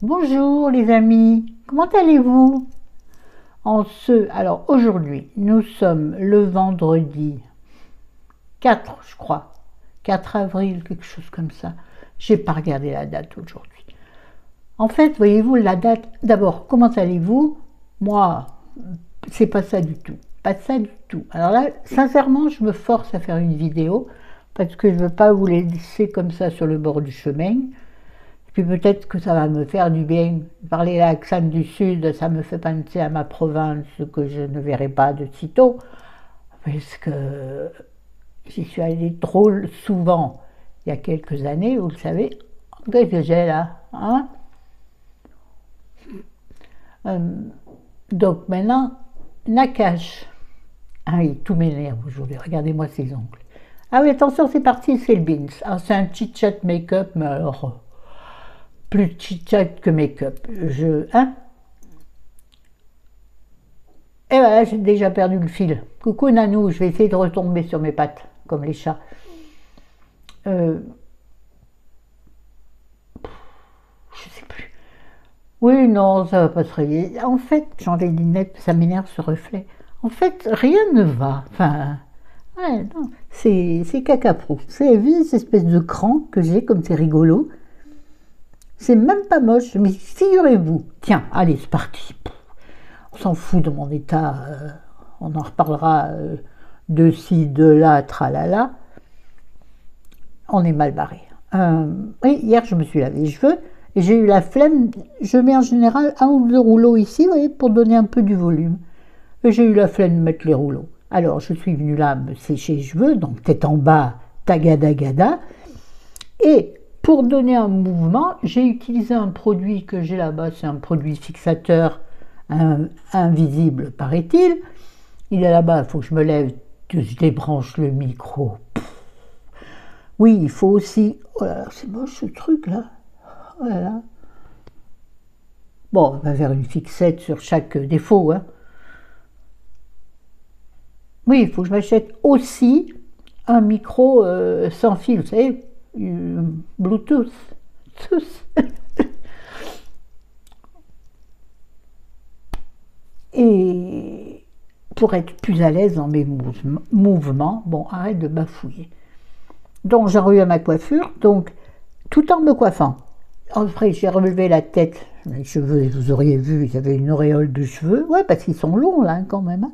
Bonjour les amis, comment allez-vous? Alors aujourd'hui, nous sommes le vendredi 4, je crois, 4 avril, quelque chose comme ça. J'ai pas regardé la date aujourd'hui. En fait, voyez-vous, la date, d'abord, comment allez-vous? Moi, c'est pas ça du tout. Pas ça du tout. Alors là, sincèrement, je me force à faire une vidéo parce que je veux pas vous laisser comme ça sur le bord du chemin. Puis peut-être que ça va me faire du bien. Parler l'accent du Sud, ça me fait penser à ma province que je ne verrai pas de sitôt, parce que j'y suis allée trop souvent il y a quelques années, vous le savez. Qu'est-ce que j'ai là, hein? Euh, donc maintenant, Nakash. Ah oui, tout m'énerve aujourd'hui, regardez-moi ces ongles. Ah oui, attention, c'est parti, c'est le Beans. Ah, c'est un chit-chat make-up, mais alors, plus chit-chat que make-up. Hein? Et voilà, j'ai déjà perdu le fil. Coucou Nanou, je vais essayer de retomber sur mes pattes, comme les chats. Euh, je sais plus. Oui, non, ça va pas se réveiller. En fait, j'enlève les lunettes, ça m'énerve ce reflet. En fait, rien ne va. Enfin, ouais, non, c'est cacaprou. C'est vu cette espèce de cran que j'ai, comme c'est rigolo. C'est même pas moche, mais figurez-vous. Tiens, allez, c'est parti. On s'en fout de mon état. On en reparlera de ci, de là, tralala. On est mal barré. Oui, hier je me suis lavé les cheveux et j'ai eu la flemme. Je mets en général un ou deux rouleaux ici, vous voyez, pour donner un peu du volume. Et j'ai eu la flemme de mettre les rouleaux. Alors je suis venue là me sécher les cheveux, donc tête en bas, tagada gada. Et pour donner un mouvement, j'ai utilisé un produit que j'ai là-bas, c'est un produit fixateur invisible, paraît-il. Il est là-bas, il faut que je me lève, que je débranche le micro. Oui, il faut aussi. Oh là là, c'est moche ce truc là. Oh là là. Bon, on va faire une fixette sur chaque défaut. Hein. Oui, il faut que je m'achète aussi un micro sans fil, vous savez, Bluetooth. Et pour être plus à l'aise dans mes mouvements, bon, arrête de bafouiller. Donc j'ai revu à ma coiffure, donc tout en me coiffant. Après, j'ai relevé la tête. Les cheveux, vous auriez vu, il y avait une auréole de cheveux. Ouais, parce qu'ils sont longs, là, quand même. Hein.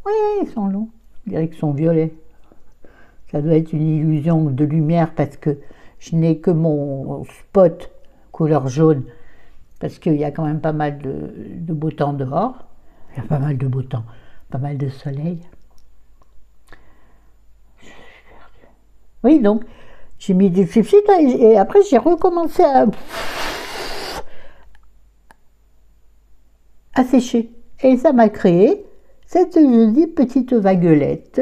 Oui, ils sont longs. Je dirais qu'ils sont violets. Ça doit être une illusion de lumière parce que je n'ai que mon spot couleur jaune. Parce qu'il y a quand même pas mal de beau temps dehors. Il y a pas mal de beau temps, pas mal de soleil. Oui, donc, j'ai mis du fifit et après, j'ai recommencé à sécher. Et ça m'a créé cette jolie petite vaguelette.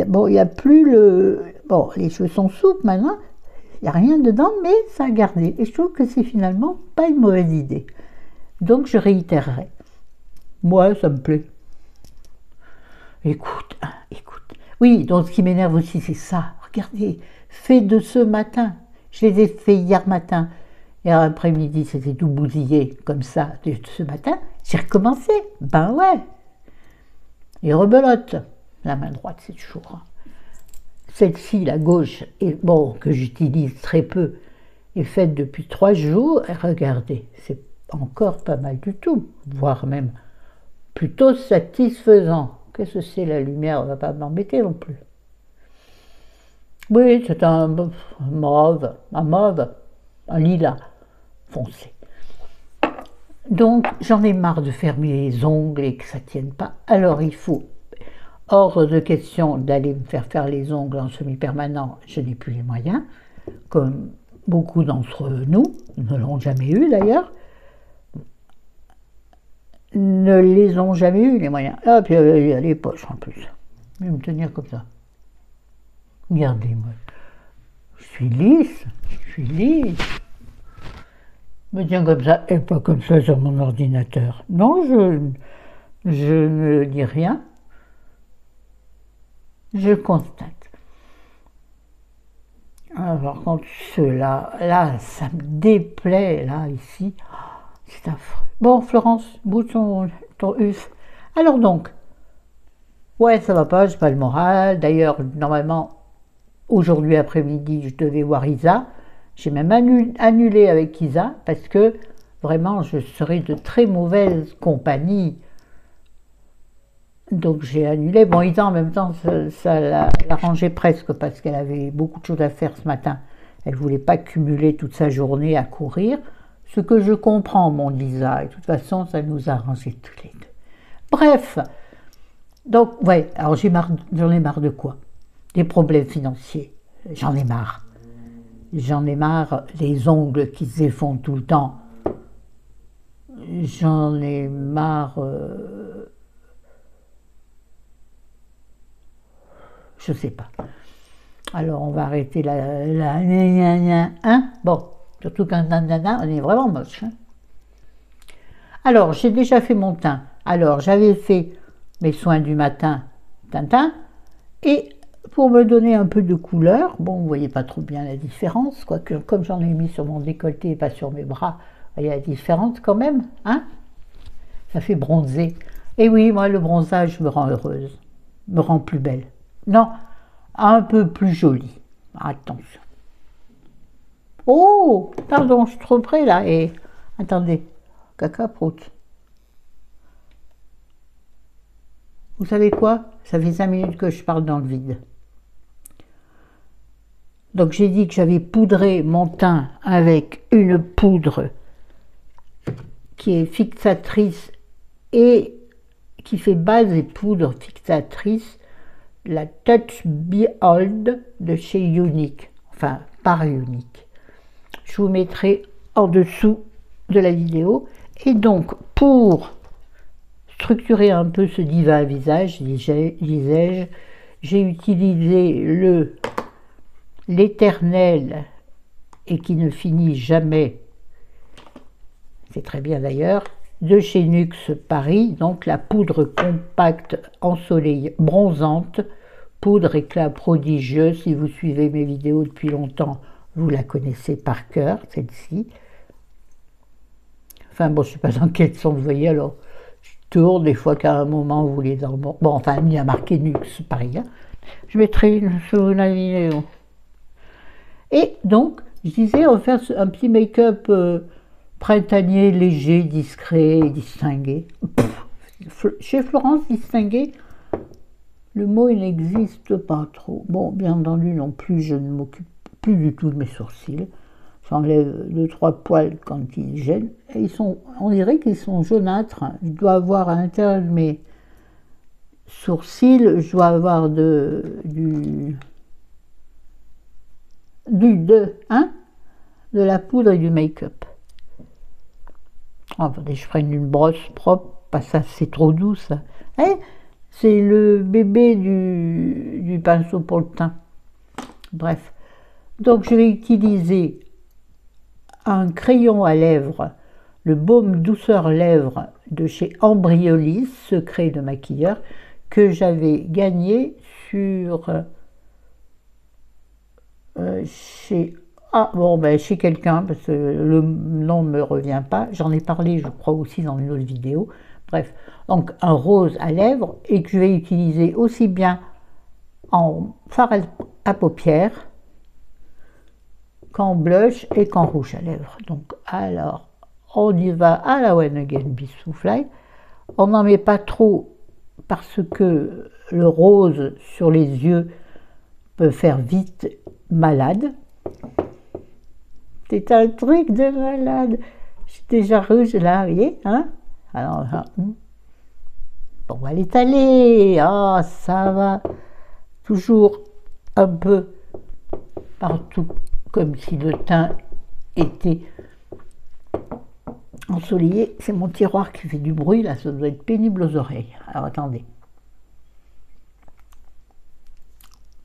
Bon, il n'y a plus le... Bon, les cheveux sont souples maintenant, il n'y a rien dedans, mais ça a gardé. Et je trouve que c'est finalement pas une mauvaise idée. Donc je réitérerai. Moi, ça me plaît. Écoute, hein, écoute. Oui, donc ce qui m'énerve aussi, c'est ça. Regardez, fait de ce matin. Je les ai faits hier matin. Hier après-midi, c'était tout bousillé comme ça de ce matin. J'ai recommencé. Ben ouais. Et rebelote. La main droite, c'est toujours. Hein. Celle-ci, la gauche, est, bon, que j'utilise très peu, est faite depuis 3 jours. Et regardez, c'est encore pas mal du tout, voire même plutôt satisfaisant. Qu'est-ce que c'est la lumière? On ne va pas m'embêter non plus. Oui, c'est un mauve, un lilas foncé. Donc j'en ai marre de faire mes ongles et que ça ne tienne pas. Alors il faut hors de question d'aller me faire les ongles en semi-permanent, je n'ai plus les moyens, comme beaucoup d'entre nous ne l'ont jamais eu d'ailleurs, ne les ont jamais eu les moyens. Ah, puis il y a les poches en plus. Je vais me tenir comme ça. Regardez-moi. Je suis lisse, je suis lisse. Je me tiens comme ça et pas comme ça sur mon ordinateur. Non, je ne dis rien. Je constate. Ah, par contre, ceux-là, là, ça me déplaît, là, ici. C'est affreux. Bon, Florence, bout ton uf. Alors donc, ouais, ça va pas, j'ai pas le moral. D'ailleurs, normalement, aujourd'hui après-midi, je devais voir Isa. J'ai même annulé avec Isa parce que vraiment, je serais de très mauvaise compagnie. Donc j'ai annulé. Bon, Isa, en même temps, ça l'arrangeait presque parce qu'elle avait beaucoup de choses à faire ce matin. Elle ne voulait pas cumuler toute sa journée à courir. Ce que je comprends, mon Isa. Et de toute façon, ça nous a arrangé tous les deux. Bref, donc, ouais, alors j'en ai marre de quoi? Des problèmes financiers. J'en ai marre. J'en ai marre des ongles qui se défont tout le temps. J'en ai marre. Je sais pas. Alors on va arrêter la gna, gna, hein. Bon, surtout qu'un nanana, on est vraiment moche. Hein. Alors j'ai déjà fait mon teint. Alors j'avais fait mes soins du matin, Tintin, et pour me donner un peu de couleur, bon vous voyez pas trop bien la différence, quoique comme j'en ai mis sur mon décolleté et pas sur mes bras, il y a la différence quand même, hein. Ça fait bronzer. Et oui, moi le bronzage me rend heureuse, me rend plus belle. Non, un peu plus jolie. Attention. Oh, pardon, je suis trop près là. Et attendez, caca prout. Vous savez quoi? Ça fait 5 minutes que je parle dans le vide. Donc j'ai dit que j'avais poudré mon teint avec une poudre qui est fixatrice et qui fait base et poudre fixatrice, la Touch Behold de chez Unique, enfin par Unique. Je vous mettrai en dessous de la vidéo. Et donc pour structurer un peu ce divin visage, disais-je, j'ai utilisé l'éternel et qui ne finit jamais, c'est très bien d'ailleurs, de chez Nux Paris, donc la poudre compacte ensoleillée bronzante, poudre éclat prodigieux. Si vous suivez mes vidéos depuis longtemps, vous la connaissez par cœur, celle-ci. Enfin bon, je ne sais pas dans quel sens vous voyez, alors je tourne, des fois qu'à un moment vous voulez dans le bon, enfin il y a marqué Nux Paris, hein. Je mettrai sur la vidéo. Et donc, je disais, on va faire un petit make-up printanier, léger, discret, distingué. Chez Florence, distingué, le mot il n'existe pas trop. Bon, bien entendu, non plus, je ne m'occupe plus du tout de mes sourcils. J'enlève 2-3 poils quand ils gênent. Et ils sont, on dirait qu'ils sont jaunâtres. Je dois avoir à l'intérieur de mes sourcils, je dois avoir hein, de la poudre et du make-up. Oh, attendez, je prenne une brosse propre, pas ça, c'est trop doux ça. Eh, c'est le bébé du pinceau pour le teint. Bref, donc je vais utiliser un crayon à lèvres, le baume douceur lèvres de chez Embryolisse, secret de maquilleur, que j'avais gagné sur chez quelqu'un, parce que le nom ne me revient pas. J'en ai parlé, je crois, aussi dans une autre vidéo. Bref, donc un rose à lèvres et que je vais utiliser aussi bien en fard à paupières qu'en blush et qu'en rouge à lèvres. Donc, alors, on y va à la One Again Bissoufly. On n'en met pas trop parce que le rose sur les yeux peut faire vite malade. C'est un truc de malade. Je suis déjà rouge là, vous voyez, hein? Alors, on va l'étaler. Ah, ça va. Toujours un peu partout, comme si le teint était ensoleillé. C'est mon tiroir qui fait du bruit, là, ça doit être pénible aux oreilles. Alors, attendez.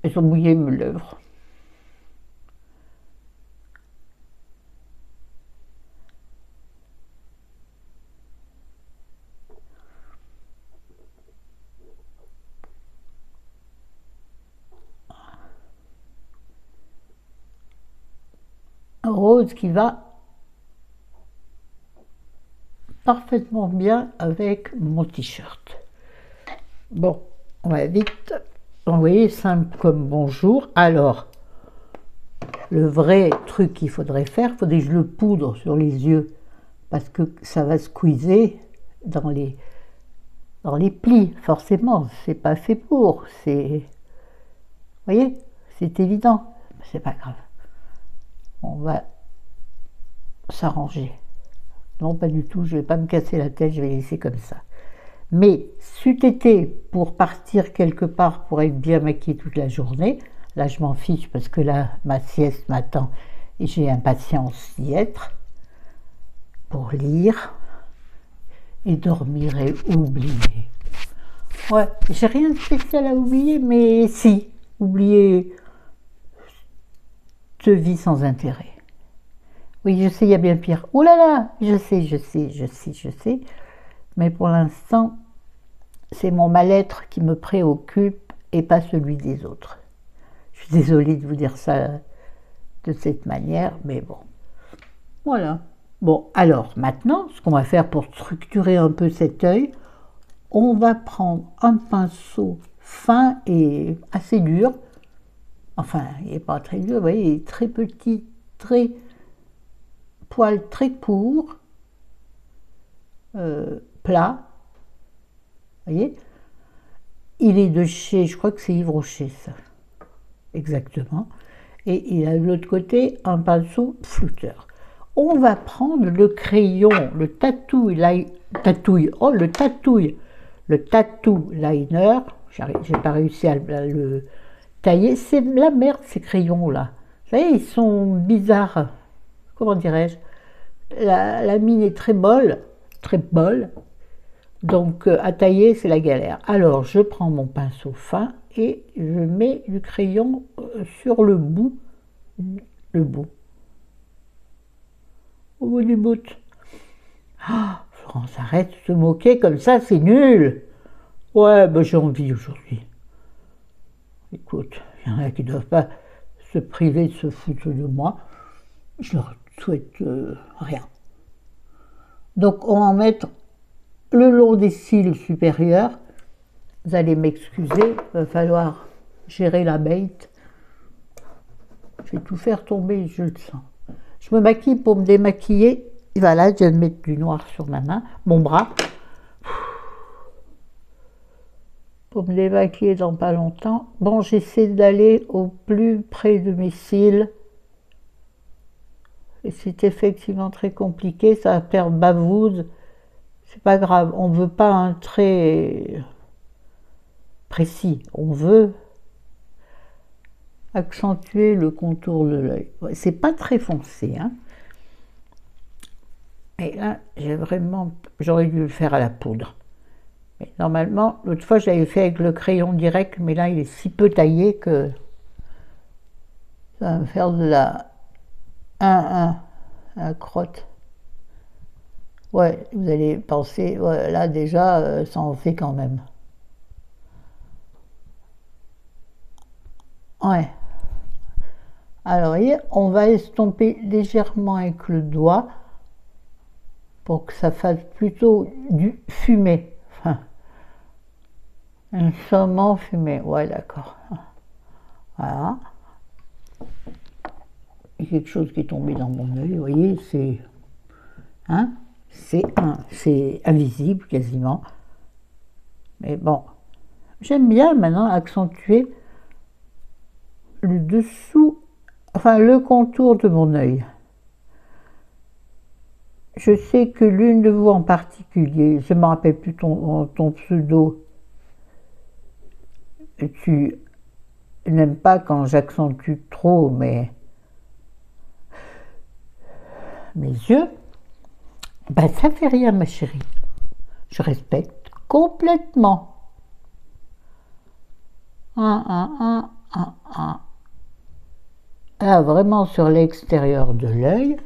Elles sont mouillées, mes lèvres. rose qui va parfaitement bien avec mon t-shirt. Bon, on va vite envoyer simple comme bonjour. Alors, le vrai truc qu'il faudrait faire, il faudrait que je le poudre sur les yeux parce que ça va squeezer dans les plis, forcément. C'est pas fait pour, c'est... Vous voyez, c'est évident. C'est pas grave. On va s'arranger. Non, pas du tout, je vais pas me casser la tête, je vais laisser comme ça. Mais, c'eût été pour partir quelque part, pour être bien maquillée toute la journée, là je m'en fiche parce que là, ma sieste m'attend et j'ai impatience d'y être, pour lire et dormir et oublier. Ouais, j'ai rien de spécial à oublier, mais si, oublier te vie sans intérêt. Oui, je sais, il y a bien pire. Oh là là, je sais. Mais pour l'instant, c'est mon mal-être qui me préoccupe et pas celui des autres. Je suis désolée de vous dire ça de cette manière, mais bon. Voilà. Bon, alors maintenant, ce qu'on va faire pour structurer un peu cet œil, on va prendre un pinceau fin et assez dur. Enfin, il n'est pas très dur, vous voyez, il est très petit, très poil très court, plat, vous voyez. Il est de chez, je crois que c'est Yves Rocher, ça, exactement. Et il a de l'autre côté un pinceau flouteur. On va prendre le crayon, le tattoo liner, j'ai pas réussi à le tailler, c'est la merde ces crayons-là. Vous savez, ils sont bizarres. Comment dirais-je, la mine est très molle, donc à tailler c'est la galère. Alors je prends mon pinceau fin et je mets du crayon sur le bout au bout du bout. Ah, Florence, arrête de se moquer comme ça, c'est nul. Ouais, ben j'ai envie aujourd'hui. Écoute, il y en a qui ne doivent pas se priver de se foutre de moi. Je leur souhaite rien. Donc on va en mettre le long des cils supérieurs. Vous allez m'excuser, il va falloir gérer la bête. Je vais tout faire tomber, je le sens. Je me maquille pour me démaquiller. Et voilà, je viens de mettre du noir sur ma main, mon bras. Pour me démaquiller dans pas longtemps. Bon, j'essaie d'aller au plus près de mes cils. Et c'est effectivement très compliqué, ça va faire bavouze. C'est pas grave, on ne veut pas un trait précis. On veut accentuer le contour de l'œil. Ouais, c'est pas très foncé, hein. Et là, j'aurais dû le faire à la poudre. Mais normalement, l'autre fois, j'avais fait avec le crayon direct, mais là, il est si peu taillé que ça va me faire de la 1 crotte. Ouais, vous allez penser, ouais, là déjà, ça en fait quand même. Ouais. Alors, voyez, on va estomper légèrement avec le doigt pour que ça fasse plutôt du fumé. Enfin, un saumon fumé. Ouais, d'accord. Voilà. Il y a quelque chose qui est tombé dans mon œil, vous voyez, c'est... Hein? C'est invisible quasiment. Mais bon, j'aime bien maintenant accentuer le dessous, enfin le contour de mon œil. Je sais que l'une de vous en particulier, je ne me rappelle plus ton pseudo, tu n'aimes pas quand j'accentue trop mes yeux. Ben, ça fait rien, ma chérie. Je respecte complètement. Là, vraiment sur l'extérieur de l'œil.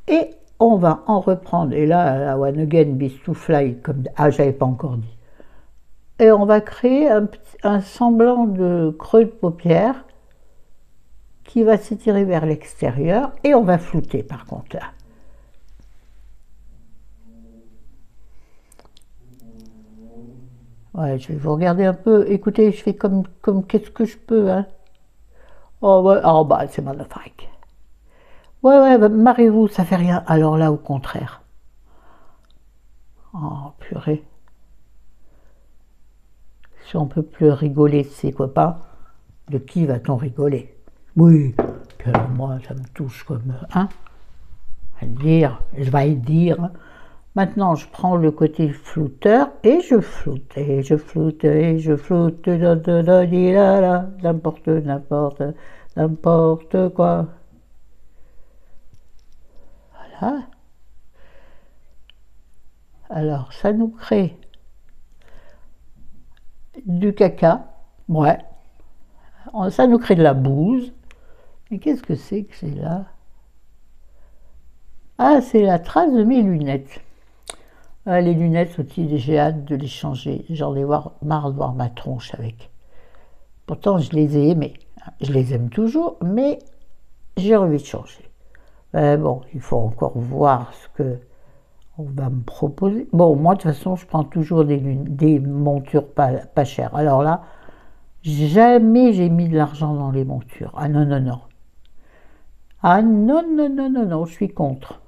Et on va en reprendre. Et là, la one again, beast to fly, comme... Ah, j'avais pas encore dit. Et on va créer un semblant de creux de paupière qui va s'étirer vers l'extérieur et on va flouter par contre là. Ouais, je vais vous regarder un peu. Écoutez, je fais comme qu'est-ce que je peux, hein. Oh ouais, oh bah c'est magnifique. Ouais, ouais, bah, mariez-vous, ça fait rien. Alors là, au contraire. Oh, purée. Si on peut plus rigoler de ses copains, de qui va-t-on rigoler? Oui, que moi, ça me touche comme, hein, à dire, je vais le dire. Maintenant, je prends le côté flouteur et je floute, et je floute, et je floute, n'importe, n'importe, n'importe quoi. Voilà. Alors, ça nous crée du caca, ouais. Ça nous crée de la bouse. Mais qu'est-ce que c'est là? Ah, c'est la trace de mes lunettes. Ah, les lunettes aussi, j'ai hâte de les changer. J'en ai marre de voir ma tronche avec. Pourtant, je les ai aimées. Je les aime toujours, mais j'ai envie de changer. Bon, il faut encore voir ce que on va me proposer. Bon, moi, de toute façon, je prends toujours des montures pas chères. Alors là, jamais j'ai mis de l'argent dans les montures. Ah non, non, non. Ah non, non, non, non, non, je suis contre.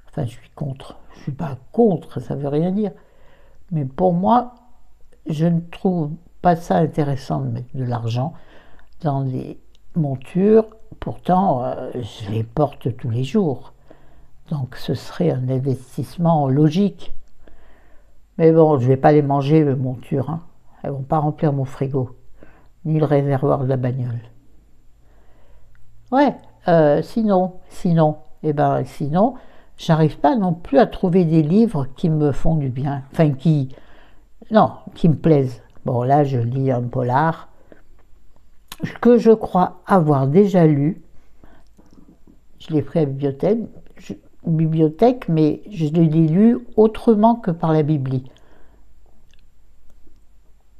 Enfin, je suis contre. Je ne suis pas contre, ça ne veut rien dire. Mais pour moi, je ne trouve pas ça intéressant de mettre de l'argent dans des montures. Pourtant, je les porte tous les jours. Donc ce serait un investissement logique. Mais bon, je ne vais pas les manger, mes montures. Hein. Elles ne vont pas remplir mon frigo, ni le réservoir de la bagnole. Ouais, sinon, j'arrive pas non plus à trouver des livres qui me font du bien. Enfin, qui me plaisent. Bon, là, je lis un polar que je crois avoir déjà lu. Je l'ai pris à la bibliothèque, mais je l'ai lu autrement que par la Bibli.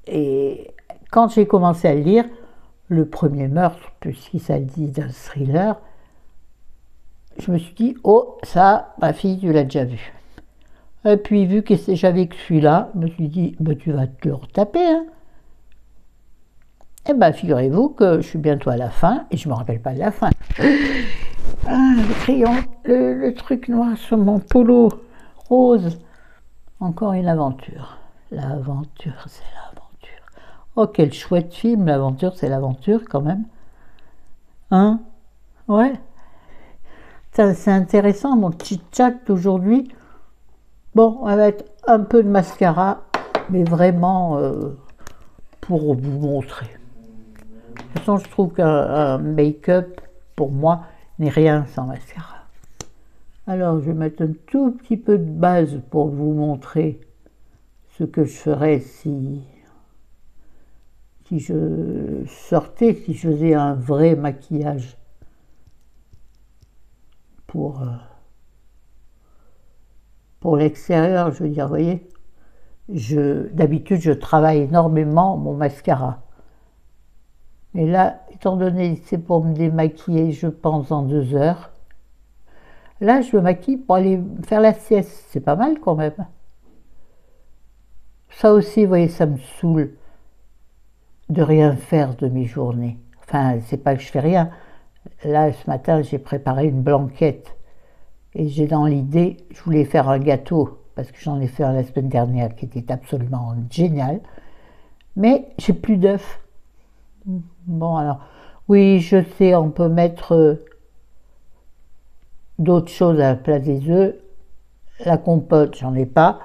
Et quand j'ai commencé à le lire, le premier meurtre, puisqu'il s'agit d'un thriller, je me suis dit, oh, ça, ma fille, tu l'as déjà vu. Et puis, vu que j'avais que celui-là, je me suis dit, bah, tu vas te le retaper, hein. Eh bien, figurez-vous que je suis bientôt à la fin, et je ne me rappelle pas de la fin. Ah, le crayon, le truc noir sur mon polo rose. Encore une aventure. L'aventure, c'est l'aventure. Oh, quel chouette film, l'aventure, c'est l'aventure, quand même. Hein? Ouais. C'est intéressant, mon chit-chat d'aujourd'hui. Bon, on va mettre un peu de mascara, mais vraiment pour vous montrer. De toute façon, je trouve qu'un make-up, pour moi, n'est rien sans mascara. Alors, je vais mettre un tout petit peu de base pour vous montrer ce que je ferais si je sortais, si je faisais un vrai maquillage pour l'extérieur, je veux dire, vous voyez. D'habitude, je travaille énormément mon mascara. Mais là, étant donné que c'est pour me démaquiller, je pense, en 2 heures, là, je me maquille pour aller faire la sieste. C'est pas mal quand même. Ça aussi, vous voyez, ça me saoule de rien faire de mes journées. Enfin, c'est pas que je fais rien. Là, ce matin, j'ai préparé une blanquette. Et j'ai dans l'idée, je voulais faire un gâteau, parce que j'en ai fait un la semaine dernière qui était absolument génial. Mais j'ai plus d'œufs. Bon, alors, oui, je sais, on peut mettre d'autres choses à la place des œufs. La compote, j'en ai pas.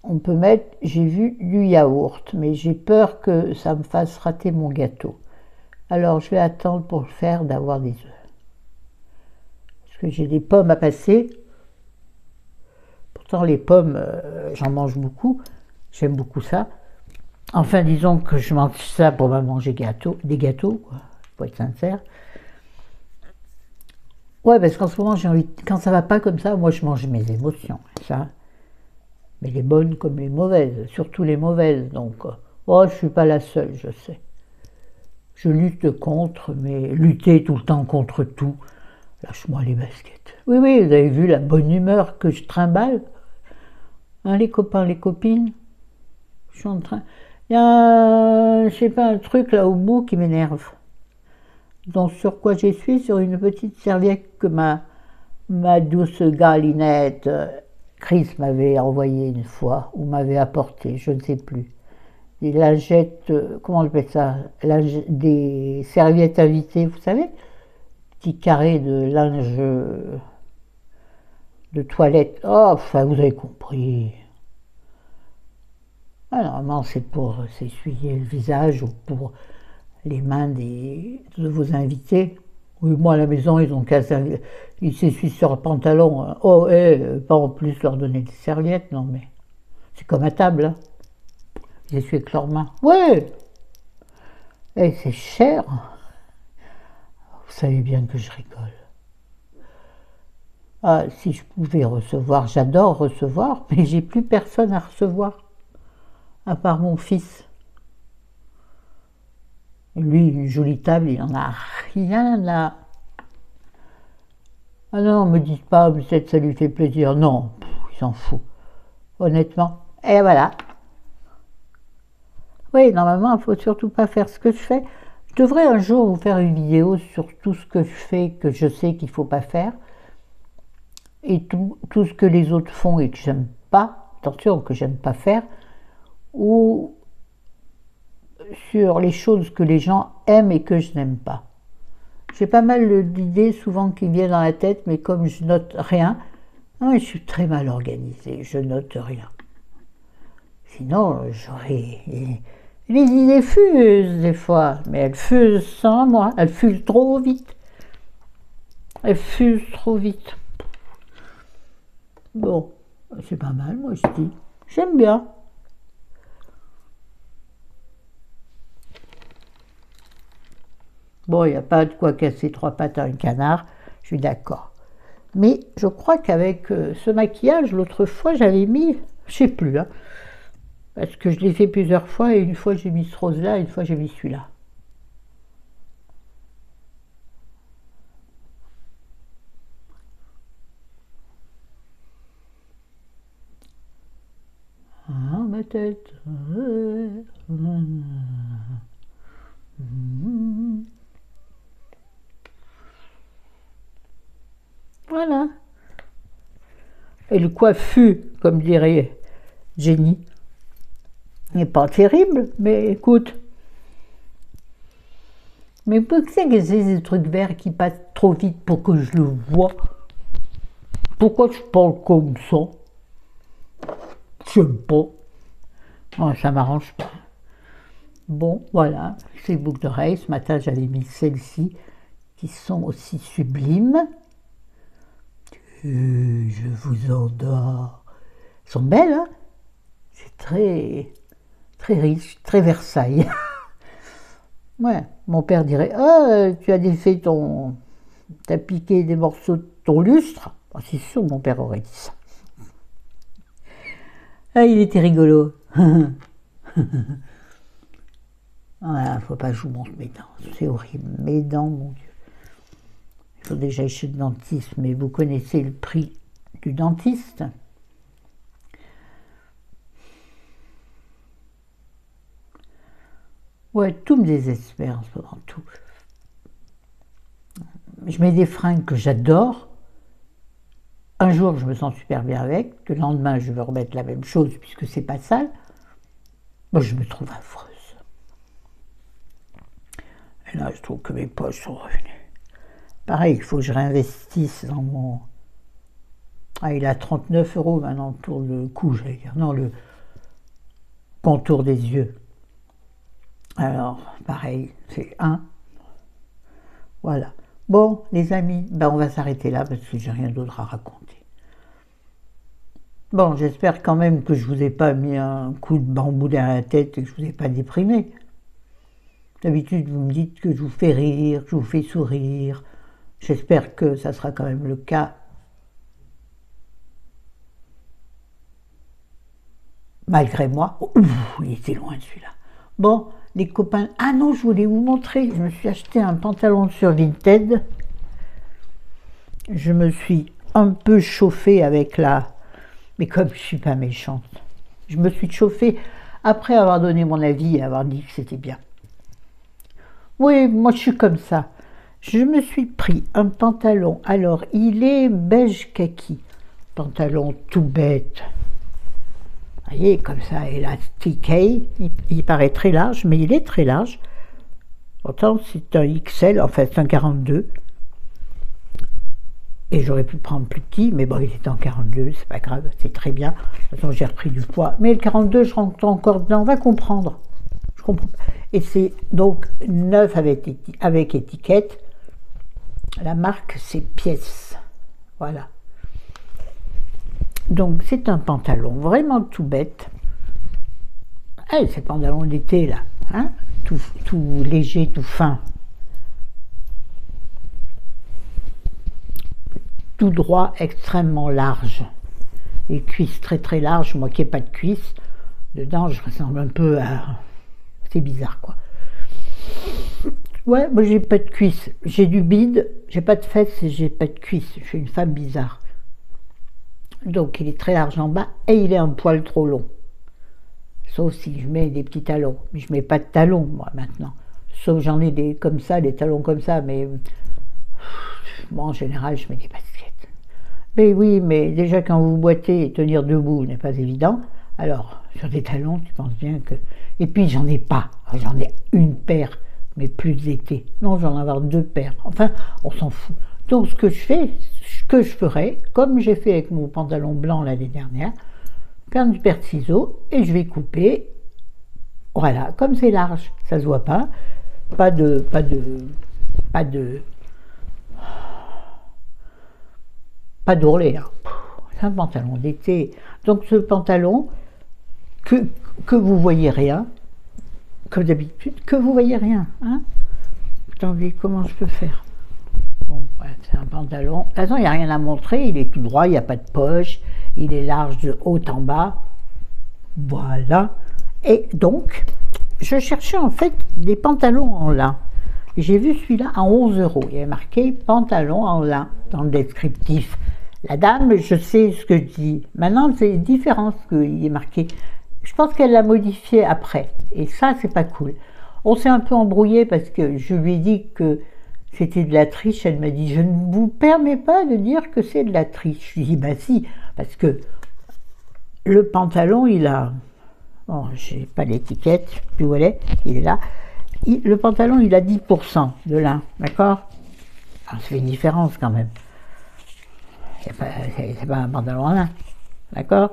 On peut mettre, j'ai vu, du yaourt, mais j'ai peur que ça me fasse rater mon gâteau. Alors, je vais attendre pour le faire d'avoir des œufs. Parce que j'ai des pommes à passer. Pourtant, les pommes, j'en mange beaucoup. J'aime beaucoup ça. Enfin, disons que je mange ça pour manger des gâteaux, quoi. Faut être sincère. Ouais, parce qu'en ce moment, j'ai envie, quand ça va pas comme ça, moi, je mange mes émotions, ça. Mais les bonnes comme les mauvaises, surtout les mauvaises. Donc, oh, je suis pas la seule, je sais. Je lutte contre, mais lutter tout le temps contre tout, lâche-moi les baskets. Oui, oui, vous avez vu la bonne humeur que je trimballe, hein, les copains, les copines. Je suis en train. Il y a, je sais pas, un truc là au bout qui m'énerve. Donc sur quoi j'essuie? Sur une petite serviette que ma douce galinette Chris m'avait envoyée une fois, ou m'avait apporté, je ne sais plus. Des lingettes, comment on appelle ça? Des serviettes invitées, vous savez? Petit carré de linge de toilette. Oh, enfin, vous avez compris. Ah, normalement, c'est pour s'essuyer le visage ou pour les mains de vos invités. Oui, moi, à la maison, ils s'essuient sur le pantalon. Hein. Oh, pas en plus leur donner des serviettes, non, mais c'est comme à table. Hein. Ils essuient avec leurs mains. Ouais, c'est cher. Vous savez bien que je rigole. Ah, si je pouvais recevoir, j'adore recevoir, mais j'ai plus personne à recevoir, à part mon fils. Lui, une jolie table, il en a rien à... Ah non, me dites pas, peut-être ça lui fait plaisir. Non, il s'en fout, honnêtement. Et voilà. Oui, normalement, il ne faut surtout pas faire ce que je fais. Je devrais un jour vous faire une vidéo sur tout ce que je fais, que je sais qu'il ne faut pas faire. Et tout ce que les autres font et que j'aime pas, attention, que j'aime pas faire, ou sur les choses que les gens aiment et que je n'aime pas. J'ai pas mal d'idées souvent qui viennent dans la tête, mais comme je note rien, je suis très mal organisée, je note rien. Sinon, j'aurais... Les idées fusent des fois, mais elles fusent sans moi, elles fusent trop vite. Elles fusent trop vite. Bon, c'est pas mal, moi je dis. J'aime bien. Bon, il n'y a pas de quoi casser trois pattes à un canard, je suis d'accord. Mais je crois qu'avec ce maquillage, l'autre fois, j'avais mis, je sais plus, hein, parce que je l'ai fait plusieurs fois, et une fois j'ai mis ce rose-là, une fois j'ai mis celui-là. Ah, ma tête. Voilà. Et le coiffu, comme dirait Jenny, n'est pas terrible, mais écoute. Mais pourquoi c'est que c'est des trucs verts qui passent trop vite pour que je le vois? Pourquoi je parle comme ça? J'aime pas. Oh, ça m'arrange pas. Bon, voilà, ces boucles d'oreilles. Ce matin, j'avais mis celles-ci qui sont aussi sublimes. Je vous endors. Elles sont belles, hein? C'est très, très riche, très Versailles. Ouais, mon père dirait, oh, tu as défait ton... T'as piqué des morceaux de ton lustre. Oh, c'est sûr, mon père aurait dit ça. Ah, il était rigolo. Voilà, faut pas que je vous montre mes dents. C'est horrible. Mes dents, mon Dieu. Il faut déjà aller chez le dentiste, mais vous connaissez le prix du dentiste? Ouais, tout me désespère en ce moment, tout. Je mets des fringues que j'adore. Un jour, je me sens super bien avec. Le lendemain, je veux remettre la même chose puisque c'est pas sale. Moi, je me trouve affreuse. Et là, je trouve que mes poches sont revenues. Pareil, il faut que je réinvestisse dans mon... Ah, il a 39 € maintenant pour le cou, j'allais dire. Non, le contour des yeux. Alors, pareil, c'est un. Voilà. Bon, les amis, ben on va s'arrêter là parce que j'ai rien d'autre à raconter. Bon, j'espère quand même que je vous ai pas mis un coup de bambou derrière la tête et que je vous ai pas déprimé. D'habitude, vous me dites que je vous fais rire, que je vous fais sourire. J'espère que ça sera quand même le cas. Malgré moi. Ouh, il était loin celui-là. Bon, les copains... Ah non, je voulais vous montrer, je me suis acheté un pantalon sur Vinted. Je me suis un peu chauffée avec la... Mais comme je ne suis pas méchante, je me suis chauffée après avoir donné mon avis et avoir dit que c'était bien. Oui, moi je suis comme ça. Je me suis pris un pantalon, alors il est beige kaki, pantalon tout bête. Vous voyez, comme ça, élastiqué, il paraît très large, mais il est très large. Pourtant c'est un XL, enfin c'est un 42. Et j'aurais pu prendre plus petit, mais bon, il est en 42, c'est pas grave, c'est très bien. De toute façon, j'ai repris du poids. Mais le 42, je rentre encore dedans, on va comprendre. Je comprends. Et c'est donc neuf avec étiquette. La marque, c'est Pièce. Voilà. Donc, c'est un pantalon vraiment tout bête. Hey, c'est le pantalon d'été, là. Hein, tout léger, tout fin. Tout droit, extrêmement large. Les cuisses très très larges, moi qui n'ai pas de cuisses, dedans je ressemble un peu à... C'est bizarre quoi. Ouais, moi j'ai pas de cuisses, j'ai du bide, j'ai pas de fesses et j'ai pas de cuisses, je suis une femme bizarre. Donc il est très large en bas et il est un poil trop long. Sauf si je mets des petits talons, mais je mets pas de talons moi maintenant. Sauf j'en ai des comme ça, des talons comme ça, mais moi en général je mets des baskets. Mais oui, mais déjà quand vous boitez, tenir debout n'est pas évident. Alors, sur des talons, tu penses bien que... Et puis, j'en ai pas. J'en ai une paire, mais plus d'été. Non, j'en ai avoir deux paires. Enfin, on s'en fout. Donc, ce que je fais, ce que je ferai, comme j'ai fait avec mon pantalon blanc l'année dernière, prendre une paire de ciseaux et je vais couper. Voilà, comme c'est large, ça se voit pas. Pas de d'ourlet, hein. C'est un pantalon d'été. Donc ce pantalon, que vous voyez rien, comme d'habitude, que vous voyez rien. Hein. Attendez, comment je peux faire? Bon, voilà, c'est un pantalon. De toute façon, il n'y a rien à montrer, il est tout droit, il n'y a pas de poche, il est large de haut en bas. Voilà. Et donc, je cherchais en fait des pantalons en lin. J'ai vu celui-là à 11 €. Il y avait marqué pantalon en lin dans le descriptif. La dame, je sais ce que je dis. Maintenant, c'est différent ce qu'il est marqué. Je pense qu'elle l'a modifié après. Et ça, c'est pas cool. On s'est un peu embrouillé parce que je lui ai dit que c'était de la triche. Elle m'a dit, je ne vous permets pas de dire que c'est de la triche. Je lui ai dit, bah si, parce que le pantalon, il a... Bon, j'ai pas l'étiquette, je sais plus où elle est, il est là. Le pantalon, il a 10% de lin, d'accord? Ça fait une différence quand même. C'est pas un pantalon en lin, d'accord?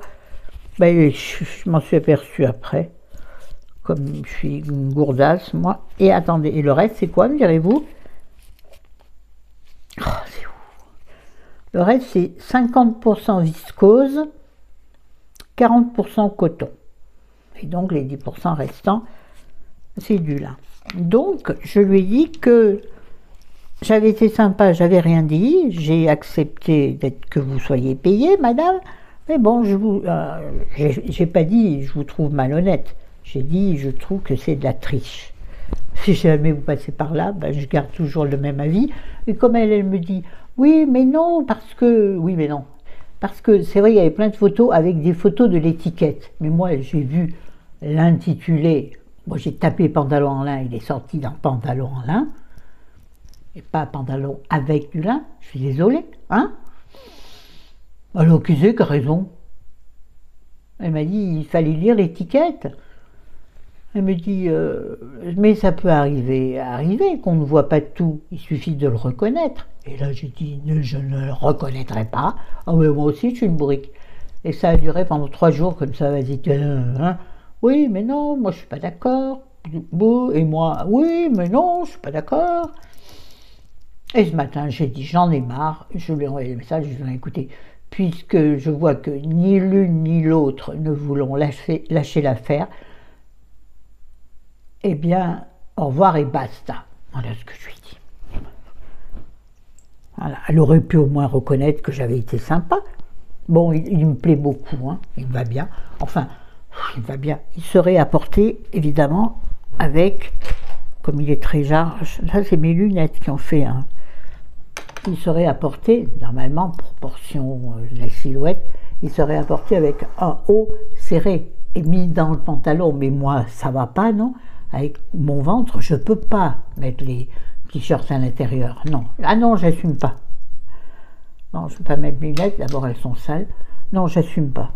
Ben, je m'en suis aperçu après, comme je suis une gourdasse, moi. Et attendez, et le reste, c'est quoi, me direz-vous? Oh, c'est ouf. Le reste, c'est 50% viscose, 40% coton. Et donc, les 10% restants, c'est du lin. Donc, je lui ai dit que j'avais été sympa, j'avais rien dit, j'ai accepté que vous soyez payée, madame, mais bon, j'ai pas dit je vous trouve malhonnête, j'ai dit je trouve que c'est de la triche. Si jamais vous passez par là, ben, je garde toujours le même avis, et comme elle me dit oui mais non, parce que, oui mais non, parce que c'est vrai il y avait plein de photos avec des photos de l'étiquette, mais moi j'ai vu l'intitulé, moi j'ai tapé pantalon en lin, il est sorti dans pantalon en lin, et pas pantalon avec du lin, je suis désolée, hein? Alors qui c'est qui a raison? Elle m'a dit, il fallait lire l'étiquette. Elle me dit, mais ça peut arriver qu'on ne voit pas tout, il suffit de le reconnaître. Et là j'ai dit, je ne le reconnaîtrai pas, ah mais moi aussi je suis une bourrique. Et ça a duré pendant 3 jours comme ça, vas-y, hein? Oui mais non, moi je suis pas d'accord, et moi, oui mais non, je suis pas d'accord. Et ce matin, j'ai dit, j'en ai marre, je lui ai envoyé le message, je lui ai dit, écoutez, puisque je vois que ni l'une ni l'autre ne voulons lâcher l'affaire, eh bien, au revoir et basta. Voilà ce que je lui ai dit. Voilà. Elle aurait pu au moins reconnaître que j'avais été sympa. Bon, il me plaît beaucoup, hein, il va bien. Enfin, il va bien. Il serait apporté, évidemment, avec, comme il est très large, là c'est mes lunettes qui ont fait un. Il serait apporté, normalement, proportion de la silhouette, il serait apporté avec un haut serré et mis dans le pantalon. Mais moi, ça va pas, non? Avec mon ventre, je peux pas mettre les t-shirts à l'intérieur. Non. Ah non, j'assume pas. Non, je peux pas mettre mes lunettes. D'abord, elles sont sales. Non, j'assume pas.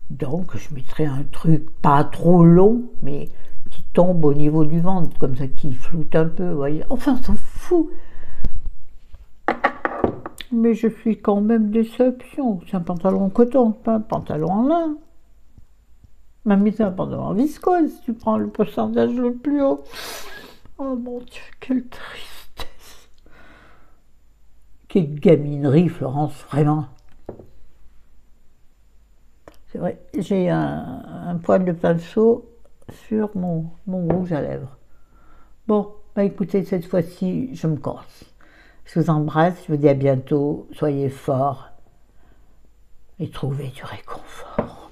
Donc, je mettrais un truc pas trop long, mais qui tombe au niveau du ventre, comme ça, qui floute un peu, vous voyez. Enfin, on s'en fout. Mais je suis quand même déception. C'est un pantalon en coton, pas un pantalon en lin. Même si c'est un pantalon en viscose, tu prends le pourcentage le plus haut. Oh mon Dieu, quelle tristesse. Quelle gaminerie, Florence, vraiment. C'est vrai, j'ai un poil de pinceau sur mon rouge à lèvres. Bon, bah écoutez, cette fois-ci, je me corse. Je vous embrasse, je vous dis à bientôt, soyez forts et trouvez du réconfort.